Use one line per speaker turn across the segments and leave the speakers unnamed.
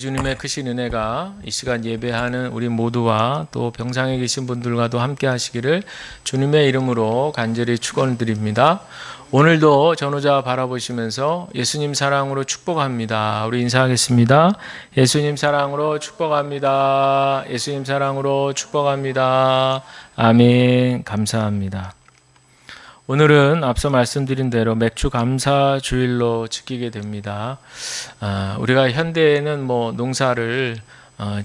주님의 크신 은혜가 이 시간 예배하는 우리 모두와 또 병상에 계신 분들과도 함께 하시기를 주님의 이름으로 간절히 축원드립니다. 오늘도 전호자 바라보시면서 예수님 사랑으로 축복합니다. 우리 인사하겠습니다. 예수님 사랑으로 축복합니다. 예수님 사랑으로 축복합니다. 아멘. 감사합니다. 오늘은 앞서 말씀드린 대로 맥주 감사 주일로 지키게 됩니다. 우리가 현대에는 농사를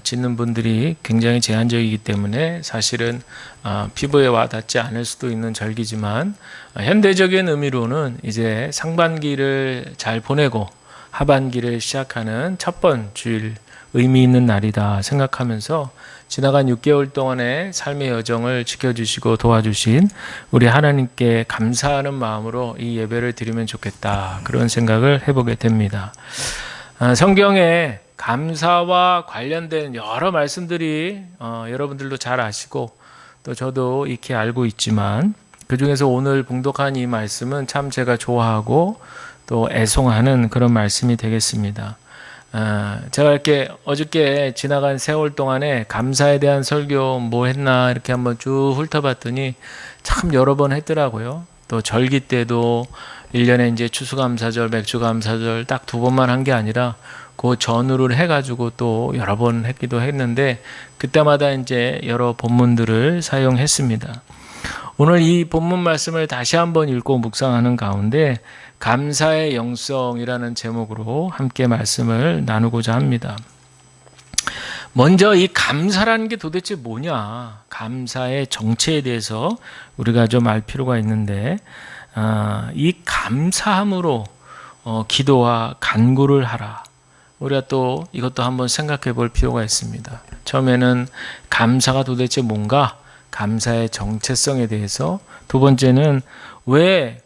짓는 분들이 굉장히 제한적이기 때문에 사실은 피부에 와닿지 않을 수도 있는 절기지만 현대적인 의미로는 이제 상반기를 잘 보내고 하반기를 시작하는 첫 번 주일 의미 있는 날이다 생각하면서 지나간 6개월 동안의 삶의 여정을 지켜주시고 도와주신 우리 하나님께 감사하는 마음으로 이 예배를 드리면 좋겠다, 그런 생각을 해보게 됩니다. 성경에 감사와 관련된 여러 말씀들이 여러분들도 잘 아시고 또 저도 익히 알고 있지만 그 중에서 오늘 봉독한 이 말씀은 참 제가 좋아하고 또 애송하는 그런 말씀이 되겠습니다. 제가 이렇게 어저께 지나간 세월 동안에 감사에 대한 설교 뭐 했나 이렇게 한번 쭉 훑어봤더니 참 여러 번 했더라고요. 또 절기 때도 1년에 이제 추수감사절, 맥주감사절 딱 2번만 한 게 아니라 그 전후를 해가지고 또 여러 번 했기도 했는데 그때마다 이제 여러 본문들을 사용했습니다. 오늘 이 본문 말씀을 다시 한번 읽고 묵상하는 가운데 감사의 영성이라는 제목으로 함께 말씀을 나누고자 합니다. 먼저 이 감사라는 게 도대체 뭐냐, 감사의 정체에 대해서 우리가 좀 알 필요가 있는데 이 감사함으로 기도와 간구를 하라. 우리가 또 이것도 한번 생각해 볼 필요가 있습니다. 처음에는 감사가 도대체 뭔가, 감사의 정체성에 대해서, 두 번째는 왜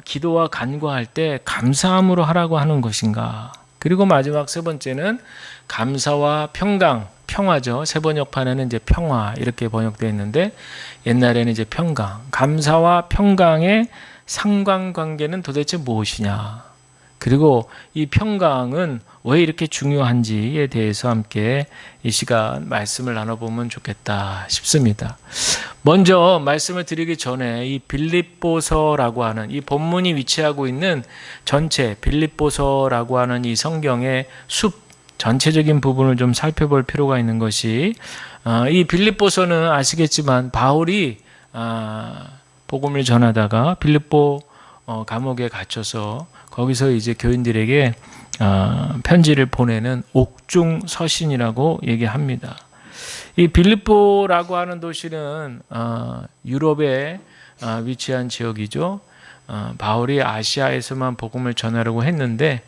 기도와 간구할 때 감사함으로 하라고 하는 것인가, 그리고 마지막 세 번째는 감사와 평강, 평화죠. 세 번역판에는 이제 평화 이렇게 번역되어 있는데 옛날에는 이제 평강, 감사와 평강의 상관관계는 도대체 무엇이냐, 그리고 이 평강은 왜 이렇게 중요한지에 대해서 함께 이 시간 말씀을 나눠보면 좋겠다 싶습니다. 먼저 말씀을 드리기 전에 이 빌립보서라고 하는 이 본문이 위치하고 있는 전체 빌립보서라고 하는 이 성경의 숲 전체적인 부분을 좀 살펴볼 필요가 있는 것이, 이 빌립보서는 아시겠지만 바울이 복음을 전하다가 빌립보 감옥에 갇혀서 거기서 이제 교인들에게 편지를 보내는 옥중 서신이라고 얘기합니다. 이 빌립보라고 하는 도시는 유럽에 위치한 지역이죠. 바울이 아시아에서만 복음을 전하려고 했는데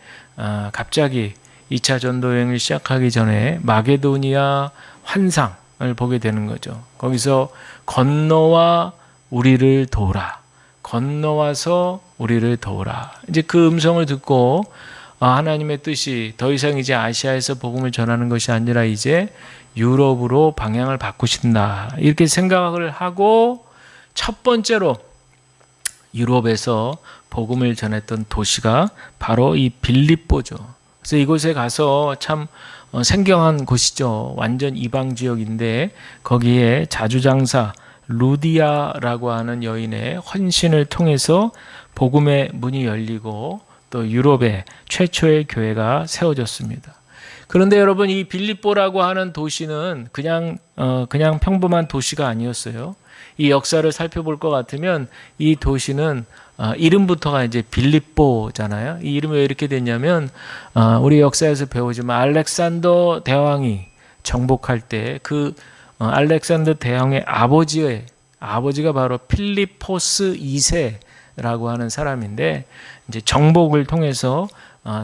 갑자기 2차 전도 여행을 시작하기 전에 마게도니아 환상을 보게 되는 거죠. 거기서 건너와 우리를 도우라, 건너와서 우리를 도우라. 이제 그 음성을 듣고 하나님의 뜻이 더 이상 이제 아시아에서 복음을 전하는 것이 아니라 이제 유럽으로 방향을 바꾸신다, 이렇게 생각을 하고 첫 번째로 유럽에서 복음을 전했던 도시가 바로 이 빌립보죠. 그래서 이곳에 가서 참 생경한 곳이죠. 완전 이방 지역인데 거기에 자주장사 루디아라고 하는 여인의 헌신을 통해서 복음의 문이 열리고 또 유럽의 최초의 교회가 세워졌습니다. 그런데 여러분, 이 빌립보라고 하는 도시는 그냥 평범한 도시가 아니었어요. 이 역사를 살펴볼 것 같으면 이 도시는 이름부터가 이제 빌립보잖아요. 이 이름이 왜 이렇게 됐냐면 우리 역사에서 배우지만 알렉산더 대왕이 정복할 때 그 알렉산더 대왕의 아버지가 바로 필리포스 2세라고 하는 사람인데 이제 정복을 통해서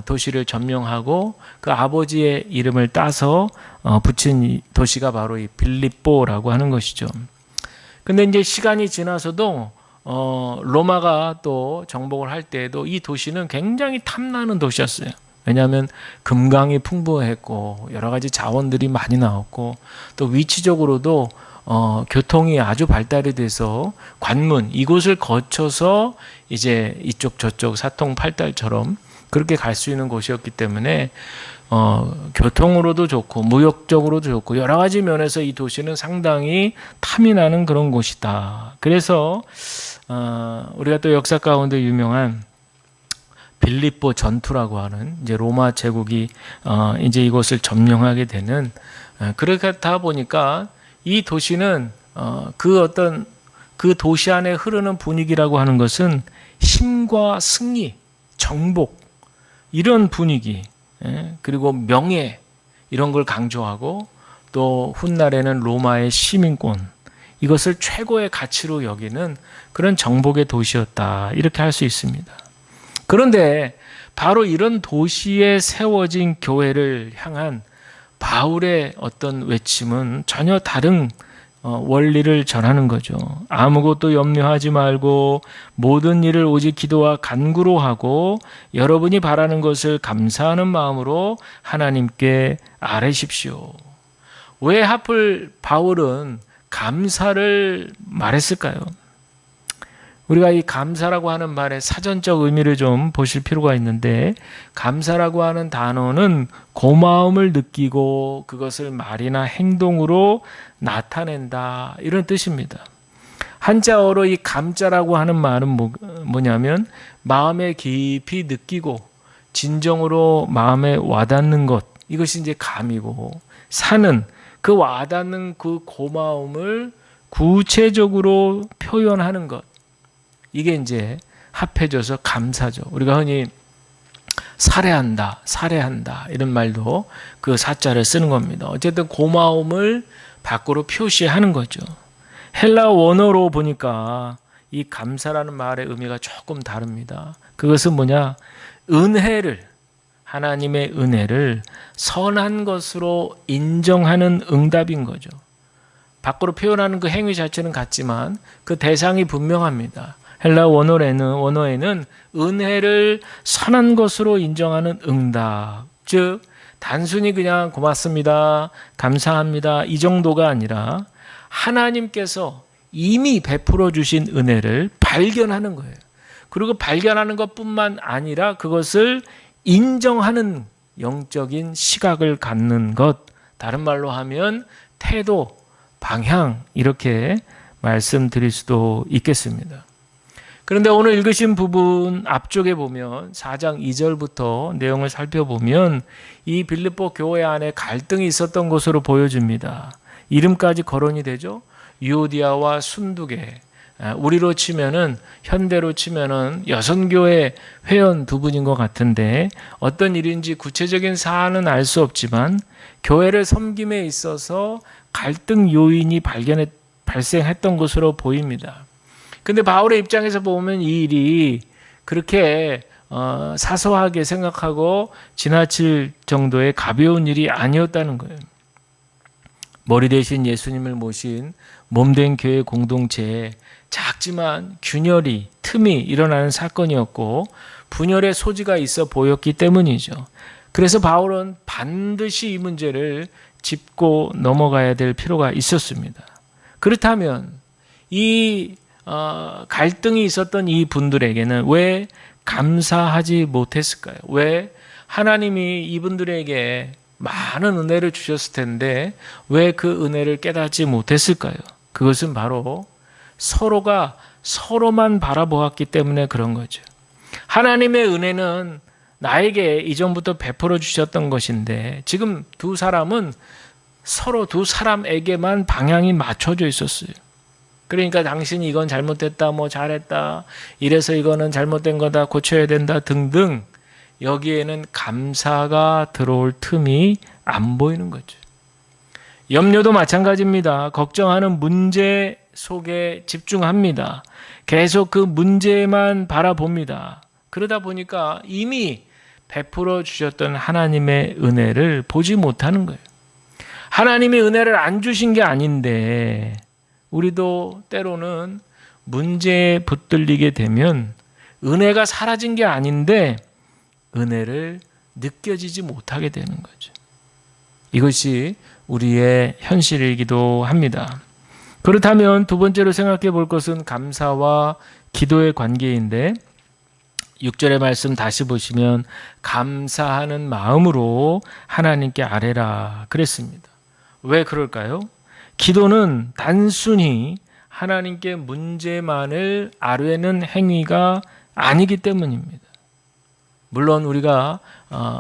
도시를 점령하고 그 아버지의 이름을 따서 붙인 도시가 바로 이 빌립보라고 하는 것이죠. 근데 이제 시간이 지나서도 로마가 또 정복을 할 때에도 이 도시는 굉장히 탐나는 도시였어요. 왜냐하면 금강이 풍부했고 여러 가지 자원들이 많이 나왔고 또 위치적으로도 교통이 아주 발달이 돼서 관문 이곳을 거쳐서 이제 이쪽 저쪽 사통팔달처럼 그렇게 갈 수 있는 곳이었기 때문에 교통으로도 좋고 무역적으로도 좋고 여러 가지 면에서 이 도시는 상당히 탐이 나는 그런 곳이다. 그래서 우리가 또 역사 가운데 유명한 빌립보 전투라고 하는 이제 로마 제국이 이제 이곳을 점령하게 되는 그렇다 보니까 이 도시는 그 도시 안에 흐르는 분위기라고 하는 것은 힘과 승리, 정복 이런 분위기 그리고 명예 이런 걸 강조하고 또 훗날에는 로마의 시민권 이것을 최고의 가치로 여기는 그런 정복의 도시였다 이렇게 할 수 있습니다. 그런데 바로 이런 도시에 세워진 교회를 향한 바울의 어떤 외침은 전혀 다른 원리를 전하는 거죠. 아무것도 염려하지 말고 모든 일을 오직 기도와 간구로 하고 여러분이 바라는 것을 감사하는 마음으로 하나님께 아뢰십시오. 왜 하필 바울은 감사를 말했을까요? 우리가 이 감사라고 하는 말의 사전적 의미를 좀 보실 필요가 있는데 감사라고 하는 단어는 고마움을 느끼고 그것을 말이나 행동으로 나타낸다 이런 뜻입니다. 한자어로 이 감자라고 하는 말은 뭐냐면 마음에 깊이 느끼고 진정으로 마음에 와닿는 것 이것이 이제 감이고 사는 그 와닿는 그 고마움을 구체적으로 표현하는 것 이게 이제 합해져서 감사죠. 우리가 흔히 살해한다 이런 말도 그 사자를 쓰는 겁니다. 어쨌든 고마움을 밖으로 표시하는 거죠. 헬라 원어로 보니까 이 감사라는 말의 의미가 조금 다릅니다. 그것은 뭐냐? 하나님의 은혜를 선한 것으로 인정하는 응답인 거죠. 밖으로 표현하는 그 행위 자체는 같지만 그 대상이 분명합니다. 헬라 원어에는 은혜를 선한 것으로 인정하는 응답, 즉 단순히 그냥 고맙습니다, 감사합니다 이 정도가 아니라 하나님께서 이미 베풀어 주신 은혜를 발견하는 거예요. 그리고 발견하는 것뿐만 아니라 그것을 인정하는 영적인 시각을 갖는 것, 다른 말로 하면 태도, 방향 이렇게 말씀드릴 수도 있겠습니다. 그런데 오늘 읽으신 부분 앞쪽에 보면 4장 2절부터 내용을 살펴보면 이 빌립보 교회 안에 갈등이 있었던 것으로 보여집니다. 이름까지 거론이 되죠. 유오디아와 순두계, 우리로 치면은 현대로 치면은 여선교회 회원 두 분인 것 같은데 어떤 일인지 구체적인 사안은 알 수 없지만 교회를 섬김에 있어서 갈등 요인이 발생했던 것으로 보입니다. 근데 바울의 입장에서 보면 이 일이 그렇게 사소하게 생각하고 지나칠 정도의 가벼운 일이 아니었다는 거예요. 머리 대신 예수님을 모신 몸된 교회 공동체에 작지만 균열이, 틈이 일어나는 사건이었고 분열의 소지가 있어 보였기 때문이죠. 그래서 바울은 반드시 이 문제를 짚고 넘어가야 될 필요가 있었습니다. 그렇다면 이 갈등이 있었던 이 분들에게는 왜 감사하지 못했을까요? 왜 하나님이 이분들에게 많은 은혜를 주셨을 텐데 왜 그 은혜를 깨닫지 못했을까요? 그것은 바로 서로가 서로만 바라보았기 때문에 그런 거죠. 하나님의 은혜는 나에게 이전부터 베풀어 주셨던 것인데 지금 두 사람은 서로 두 사람에게만 방향이 맞춰져 있었어요. 그러니까 당신이 이건 잘못됐다, 뭐 잘했다, 이래서 이거는 잘못된 거다, 고쳐야 된다 등등 여기에는 감사가 들어올 틈이 안 보이는 거죠. 염려도 마찬가지입니다. 걱정하는 문제 속에 집중합니다. 계속 그 문제만 바라봅니다. 그러다 보니까 이미 베풀어 주셨던 하나님의 은혜를 보지 못하는 거예요. 하나님의 은혜를 안 주신 게 아닌데 우리도 때로는 문제에 붙들리게 되면 은혜가 사라진 게 아닌데 은혜를 느껴지지 못하게 되는 거죠. 이것이 우리의 현실이기도 합니다. 그렇다면 두 번째로 생각해 볼 것은 감사와 기도의 관계인데 6절의 말씀 다시 보시면 감사하는 마음으로 하나님께 아뢰라 그랬습니다. 왜 그럴까요? 기도는 단순히 하나님께 문제만을 아뢰는 행위가 아니기 때문입니다. 물론 우리가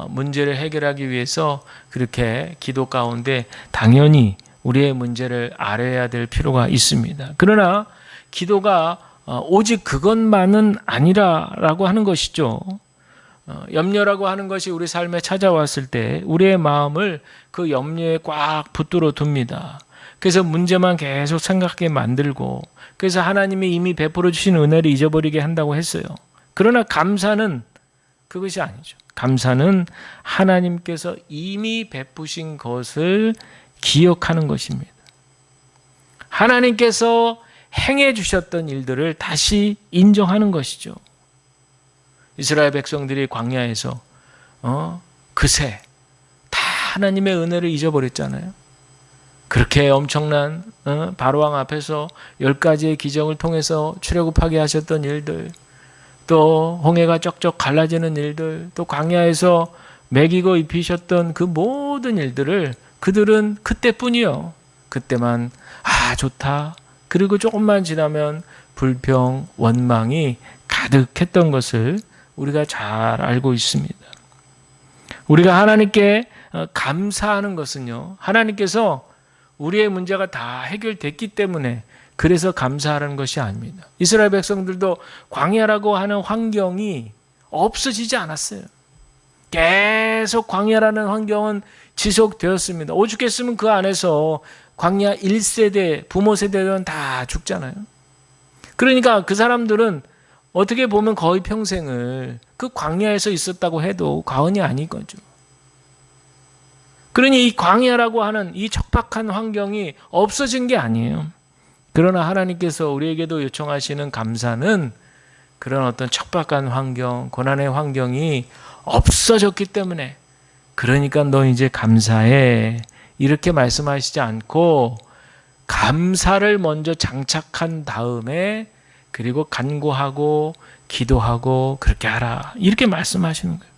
문제를 해결하기 위해서 그렇게 기도 가운데 당연히 우리의 문제를 아뢰야 될 필요가 있습니다. 그러나 기도가 오직 그것만은 아니라라고 하는 것이죠. 염려라고 하는 것이 우리 삶에 찾아왔을 때 우리의 마음을 그 염려에 꽉 붙들어 둡니다. 그래서 문제만 계속 생각하게 만들고, 그래서 하나님이 이미 베풀어 주신 은혜를 잊어버리게 한다고 했어요. 그러나 감사는 그것이 아니죠. 감사는 하나님께서 이미 베푸신 것을 기억하는 것입니다. 하나님께서 행해 주셨던 일들을 다시 인정하는 것이죠. 이스라엘 백성들이 광야에서 그새 다 하나님의 은혜를 잊어버렸잖아요. 그렇게 엄청난 바로왕 앞에서 10가지의 기적을 통해서 출애굽하게 하셨던 일들, 또 홍해가 쩍쩍 갈라지는 일들, 또 광야에서 먹이고 입히셨던 그 모든 일들을 그들은 그때뿐이요. 그때만 좋다. 그리고 조금만 지나면 불평, 원망이 가득했던 것을 우리가 잘 알고 있습니다. 우리가 하나님께 감사하는 것은요, 하나님께서 우리의 문제가 다 해결됐기 때문에 그래서 감사하는 것이 아닙니다. 이스라엘 백성들도 광야라고 하는 환경이 없어지지 않았어요. 계속 광야라는 환경은 지속되었습니다. 오죽했으면 그 안에서 광야 1세대, 부모 세대는 다 죽잖아요. 그러니까 그 사람들은 어떻게 보면 거의 평생을 그 광야에서 있었다고 해도 과언이 아닌 거죠. 그러니 이 광야라고 하는 이 척박한 환경이 없어진 게 아니에요. 그러나 하나님께서 우리에게도 요청하시는 감사는 그런 어떤 척박한 환경, 고난의 환경이 없어졌기 때문에, 그러니까 너 이제 감사해, 이렇게 말씀하시지 않고 감사를 먼저 장착한 다음에 그리고 간구하고 기도하고 그렇게 하라, 이렇게 말씀하시는 거예요.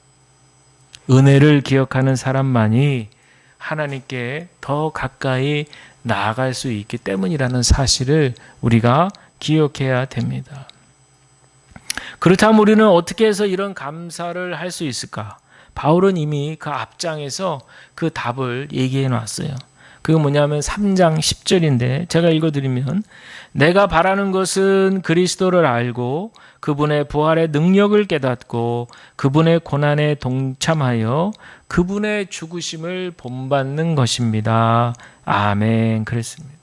은혜를 기억하는 사람만이 하나님께 더 가까이 나아갈 수 있기 때문이라는 사실을 우리가 기억해야 됩니다. 그렇다면 우리는 어떻게 해서 이런 감사를 할 수 있을까? 바울은 이미 그 앞장에서 그 답을 얘기해 놨어요. 그게 뭐냐면 3장 10절인데 제가 읽어드리면, 내가 바라는 것은 그리스도를 알고 그분의 부활의 능력을 깨닫고 그분의 고난에 동참하여 그분의 죽으심을 본받는 것입니다. 아멘. 그랬습니다.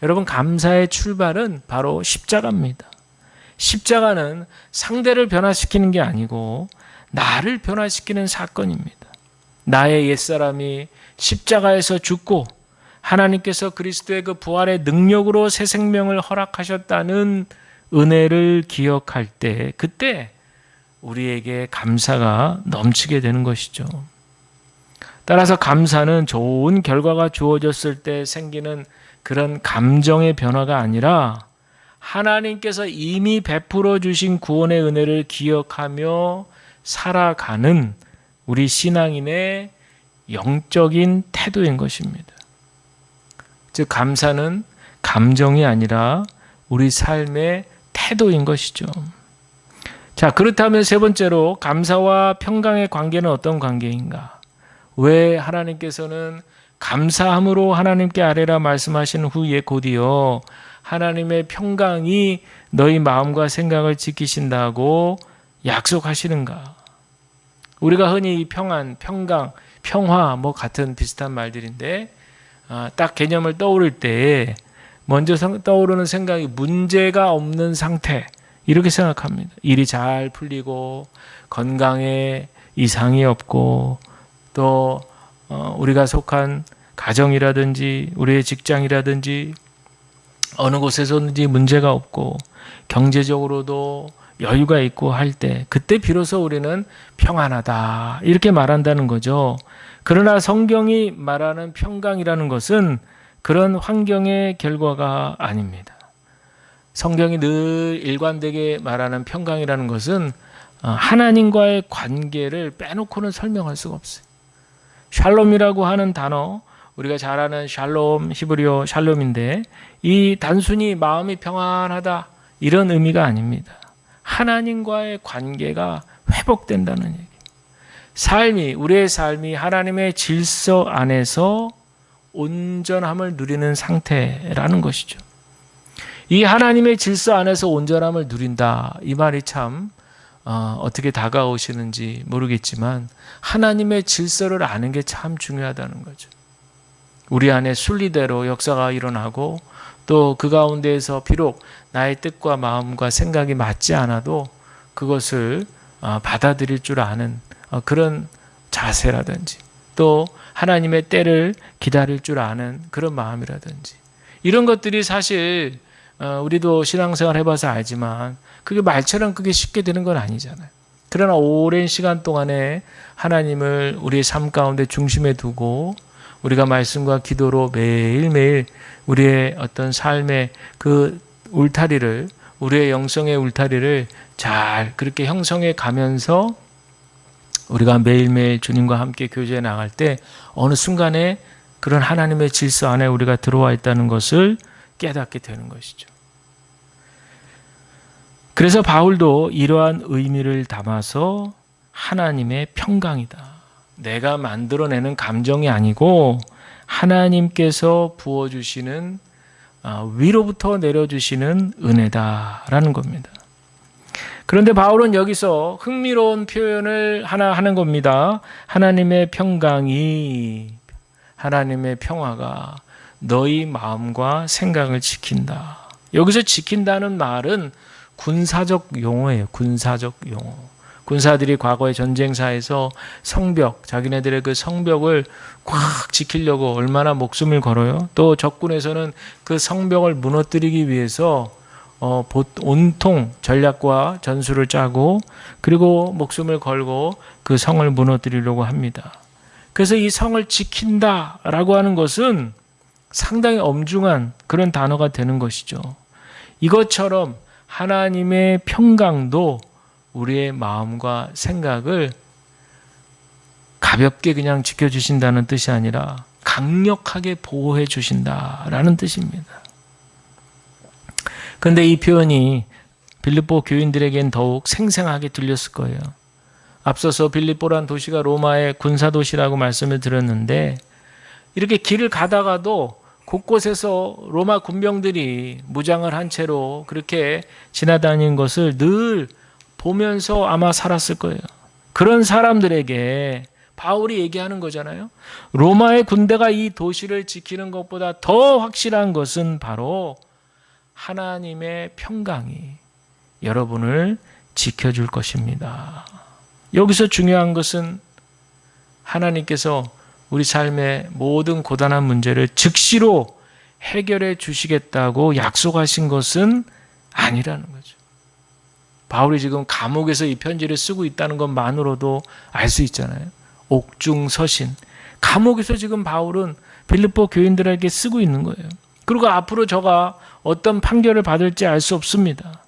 여러분, 감사의 출발은 바로 십자가입니다. 십자가는 상대를 변화시키는 게 아니고 나를 변화시키는 사건입니다. 나의 옛사람이 십자가에서 죽고 하나님께서 그리스도의 그 부활의 능력으로 새 생명을 허락하셨다는 은혜를 기억할 때, 그때 우리에게 감사가 넘치게 되는 것이죠. 따라서 감사는 좋은 결과가 주어졌을 때 생기는 그런 감정의 변화가 아니라 하나님께서 이미 베풀어 주신 구원의 은혜를 기억하며 살아가는 우리 신앙인의 영적인 태도인 것입니다. 즉, 감사는 감정이 아니라 우리 삶의 태도인 것이죠. 자, 그렇다면 세 번째로, 감사와 평강의 관계는 어떤 관계인가? 왜 하나님께서는 감사함으로 하나님께 아뢰라 말씀하신 후에 곧이어 하나님의 평강이 너희 마음과 생각을 지키신다고 약속하시는가? 우리가 흔히 평안, 평강, 평화 같은 비슷한 말들인데, 딱 개념을 떠오를 때 먼저 떠오르는 생각이 문제가 없는 상태, 이렇게 생각합니다. 일이 잘 풀리고 건강에 이상이 없고, 또 우리가 속한 가정이라든지 우리의 직장이라든지 어느 곳에서든지 문제가 없고 경제적으로도 여유가 있고 할 때, 그때 비로소 우리는 평안하다, 이렇게 말한다는 거죠. 그러나 성경이 말하는 평강이라는 것은 그런 환경의 결과가 아닙니다. 성경이 늘 일관되게 말하는 평강이라는 것은 하나님과의 관계를 빼놓고는 설명할 수가 없어요. 샬롬이라고 하는 단어, 우리가 잘 아는 샬롬, 히브리어 샬롬인데 이 단순히 마음이 평안하다 이런 의미가 아닙니다. 하나님과의 관계가 회복된다는 얘기. 우리의 삶이 하나님의 질서 안에서 온전함을 누리는 상태라는 것이죠. 이 하나님의 질서 안에서 온전함을 누린다. 이 말이 참 어떻게 다가오시는지 모르겠지만 하나님의 질서를 아는 게 참 중요하다는 거죠. 우리 안에 순리대로 역사가 일어나고 또 그 가운데에서 비록 나의 뜻과 마음과 생각이 맞지 않아도 그것을 받아들일 줄 아는 그런 자세라든지 또 하나님의 때를 기다릴 줄 아는 그런 마음이라든지 이런 것들이 사실 우리도 신앙생활 해봐서 알지만 그게 말처럼 그게 쉽게 되는 건 아니잖아요. 그러나 오랜 시간 동안에 하나님을 우리의 삶 가운데 중심에 두고 우리가 말씀과 기도로 매일매일 우리의 어떤 삶의 그 울타리를 우리의 영성의 울타리를 잘 그렇게 형성해 가면서 우리가 매일매일 주님과 함께 교제해 나갈 때 어느 순간에 그런 하나님의 질서 안에 우리가 들어와 있다는 것을 깨닫게 되는 것이죠. 그래서 바울도 이러한 의미를 담아서 하나님의 평강이다. 내가 만들어내는 감정이 아니고 하나님께서 부어주시는 위로부터 내려주시는 은혜다라는 겁니다. 그런데 바울은 여기서 흥미로운 표현을 하나 하는 겁니다. 하나님의 평강이, 하나님의 평화가 너희 마음과 생각을 지킨다. 여기서 지킨다는 말은 군사적 용어예요. 군사적 용어. 군사들이 과거의 전쟁사에서 성벽, 자기네들의 그 성벽을 꽉 지키려고 얼마나 목숨을 걸어요. 또 적군에서는 그 성벽을 무너뜨리기 위해서 온통 전략과 전술을 짜고 그리고 목숨을 걸고 그 성을 무너뜨리려고 합니다. 그래서 이 성을 지킨다라고 하는 것은 상당히 엄중한 그런 단어가 되는 것이죠. 이것처럼 하나님의 평강도 우리의 마음과 생각을 가볍게 그냥 지켜주신다는 뜻이 아니라 강력하게 보호해 주신다라는 뜻입니다. 그런데 이 표현이 빌립보 교인들에겐 더욱 생생하게 들렸을 거예요. 앞서서 빌립보란 도시가 로마의 군사도시라고 말씀을 드렸는데 이렇게 길을 가다가도 곳곳에서 로마 군병들이 무장을 한 채로 그렇게 지나다니는 것을 늘 보면서 아마 살았을 거예요. 그런 사람들에게 바울이 얘기하는 거잖아요. 로마의 군대가 이 도시를 지키는 것보다 더 확실한 것은 바로 하나님의 평강이 여러분을 지켜줄 것입니다. 여기서 중요한 것은 하나님께서 우리 삶의 모든 고단한 문제를 즉시로 해결해 주시겠다고 약속하신 것은 아니라는 거죠. 바울이 지금 감옥에서 이 편지를 쓰고 있다는 것만으로도 알 수 있잖아요. 옥중서신. 감옥에서 지금 바울은 빌립보 교인들에게 쓰고 있는 거예요. 그리고 앞으로 저가 어떤 판결을 받을지 알 수 없습니다.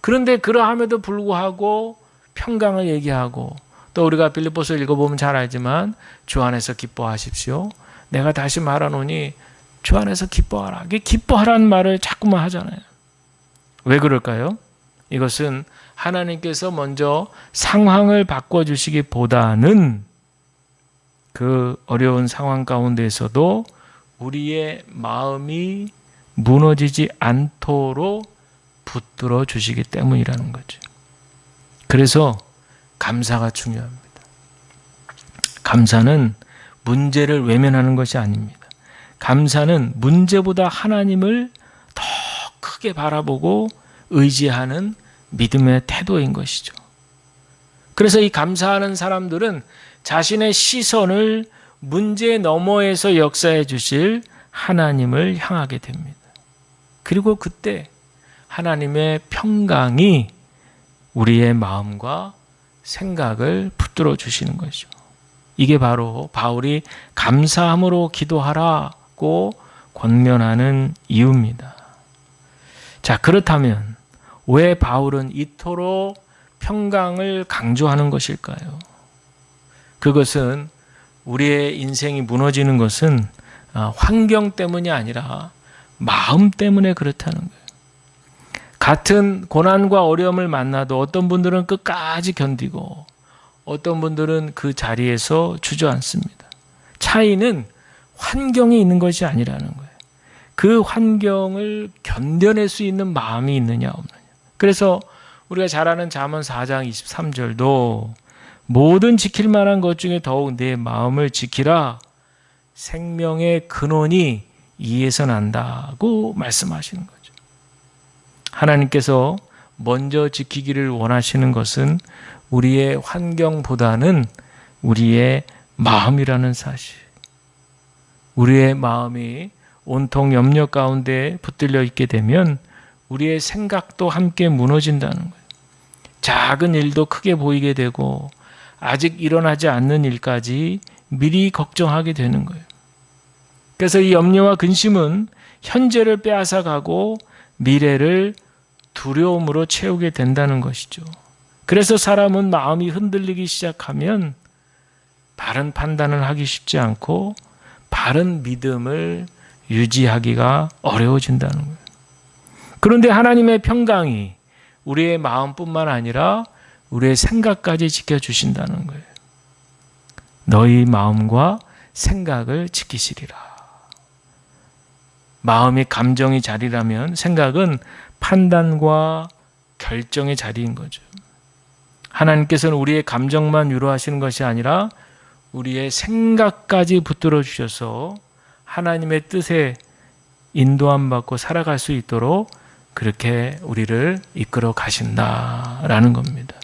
그런데 그러함에도 불구하고 평강을 얘기하고 또 우리가 빌립보서 읽어보면 잘 알지만 주 안에서 기뻐하십시오. 내가 다시 말하노니 주 안에서 기뻐하라. 이게 기뻐하라는 말을 자꾸만 하잖아요. 왜 그럴까요? 이것은 하나님께서 먼저 상황을 바꿔주시기보다는 그 어려운 상황 가운데에서도 우리의 마음이 무너지지 않도록 붙들어 주시기 때문이라는 거죠. 그래서 감사가 중요합니다. 감사는 문제를 외면하는 것이 아닙니다. 감사는 문제보다 하나님을 더 크게 바라보고 의지하는 믿음의 태도인 것이죠. 그래서 이 감사하는 사람들은 자신의 시선을 문제 너머에서 역사해 주실 하나님을 향하게 됩니다. 그리고 그때 하나님의 평강이 우리의 마음과 생각을 붙들어 주시는 것이죠. 이게 바로 바울이 감사함으로 기도하라고 권면하는 이유입니다. 자, 그렇다면 왜 바울은 이토록 평강을 강조하는 것일까요? 그것은 우리의 인생이 무너지는 것은 환경 때문이 아니라 마음 때문에 그렇다는 거예요. 같은 고난과 어려움을 만나도 어떤 분들은 끝까지 견디고 어떤 분들은 그 자리에서 주저앉습니다. 차이는 환경이 있는 것이 아니라는 거예요. 그 환경을 견뎌낼 수 있는 마음이 있느냐 없느냐. 그래서 우리가 잘 아는 잠언 4장 23절도 모든 지킬 만한 것 중에 더욱 내 마음을 지키라. 생명의 근원이 이에서 난다고 말씀하시는 거죠. 하나님께서 먼저 지키기를 원하시는 것은 우리의 환경보다는 우리의 마음이라는 사실. 우리의 마음이 온통 염려 가운데 붙들려 있게 되면 우리의 생각도 함께 무너진다는 거예요. 작은 일도 크게 보이게 되고 아직 일어나지 않는 일까지 미리 걱정하게 되는 거예요. 그래서 이 염려와 근심은 현재를 빼앗아가고 미래를 두려움으로 채우게 된다는 것이죠. 그래서 사람은 마음이 흔들리기 시작하면 바른 판단을 하기 쉽지 않고 바른 믿음을 유지하기가 어려워진다는 거예요. 그런데 하나님의 평강이 우리의 마음뿐만 아니라 우리의 생각까지 지켜주신다는 거예요. 너희 마음과 생각을 지키시리라. 마음이 감정의 자리라면 생각은 판단과 결정의 자리인 거죠. 하나님께서는 우리의 감정만 위로하시는 것이 아니라 우리의 생각까지 붙들어 주셔서 하나님의 뜻에 인도함 받고 살아갈 수 있도록 그렇게 우리를 이끌어 가신다라는 겁니다.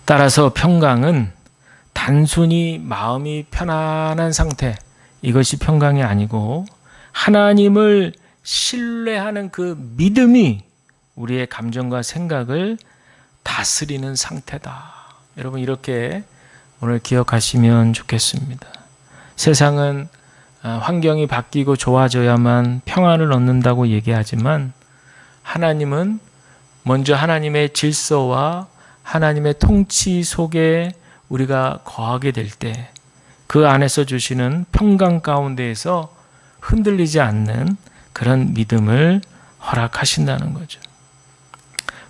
따라서 평강은 단순히 마음이 편안한 상태, 이것이 평강이 아니고 하나님을 신뢰하는 그 믿음이 우리의 감정과 생각을 다스리는 상태다. 여러분 이렇게 오늘 기억하시면 좋겠습니다. 세상은 환경이 바뀌고 좋아져야만 평안을 얻는다고 얘기하지만 하나님은 먼저 하나님의 질서와 하나님의 통치 속에 우리가 거하게 될 때 그 안에서 주시는 평강 가운데에서 흔들리지 않는 그런 믿음을 허락하신다는 거죠.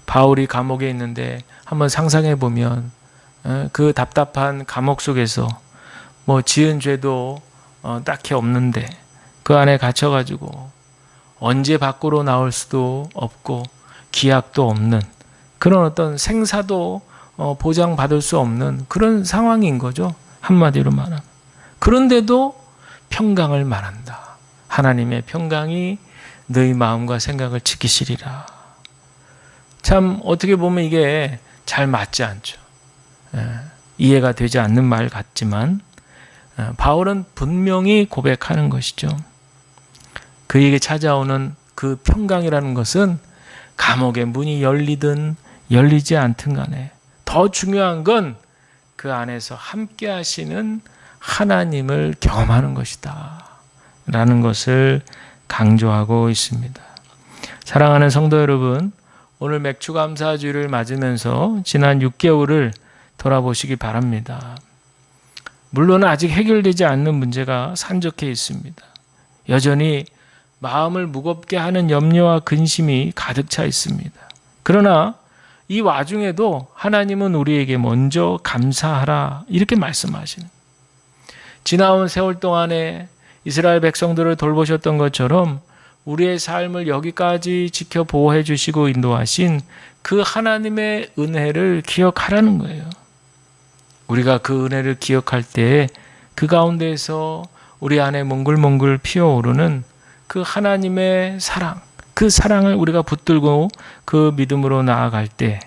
바울이 감옥에 있는데 한번 상상해 보면 그 답답한 감옥 속에서 뭐 지은 죄도 딱히 없는데 그 안에 갇혀가지고 언제 밖으로 나올 수도 없고 기약도 없는 그런 어떤 생사도 보장받을 수 없는 그런 상황인 거죠. 한마디로 말하면. 그런데도 평강을 말한다. 하나님의 평강이 너희 마음과 생각을 지키시리라. 참 어떻게 보면 이게 잘 맞지 않죠. 이해가 되지 않는 말 같지만 바울은 분명히 고백하는 것이죠. 그에게 찾아오는 그 평강이라는 것은 감옥의 문이 열리든 열리지 않든 간에 더 중요한 건 그 안에서 함께 하시는 하나님을 경험하는 것이다 라는 것을 강조하고 있습니다. 사랑하는 성도 여러분, 오늘 맥주감사주일을 맞으면서 지난 6개월을 돌아보시기 바랍니다. 물론 아직 해결되지 않는 문제가 산적해 있습니다. 여전히 마음을 무겁게 하는 염려와 근심이 가득 차 있습니다. 그러나 이 와중에도 하나님은 우리에게 먼저 감사하라 이렇게 말씀하시는 지나온 세월 동안에 이스라엘 백성들을 돌보셨던 것처럼 우리의 삶을 여기까지 지켜 보호해 주시고 인도하신 그 하나님의 은혜를 기억하라는 거예요. 우리가 그 은혜를 기억할 때 그 가운데에서 우리 안에 몽글몽글 피어오르는 그 하나님의 사랑, 그 사랑을 우리가 붙들고 그 믿음으로 나아갈 때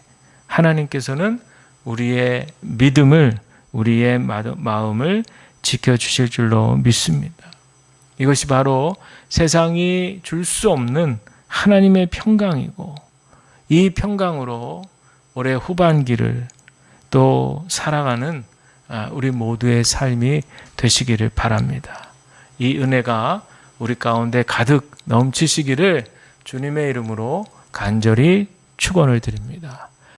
하나님께서는 우리의 믿음을, 우리의 마음을 지켜주실 줄로 믿습니다. 이것이 바로 세상이 줄 수 없는 하나님의 평강이고 이 평강으로 올해 후반기를 또 살아가는 우리 모두의 삶이 되시기를 바랍니다. 이 은혜가 우리 가운데 가득 넘치시기를 주님의 이름으로 간절히 축원을 드립니다.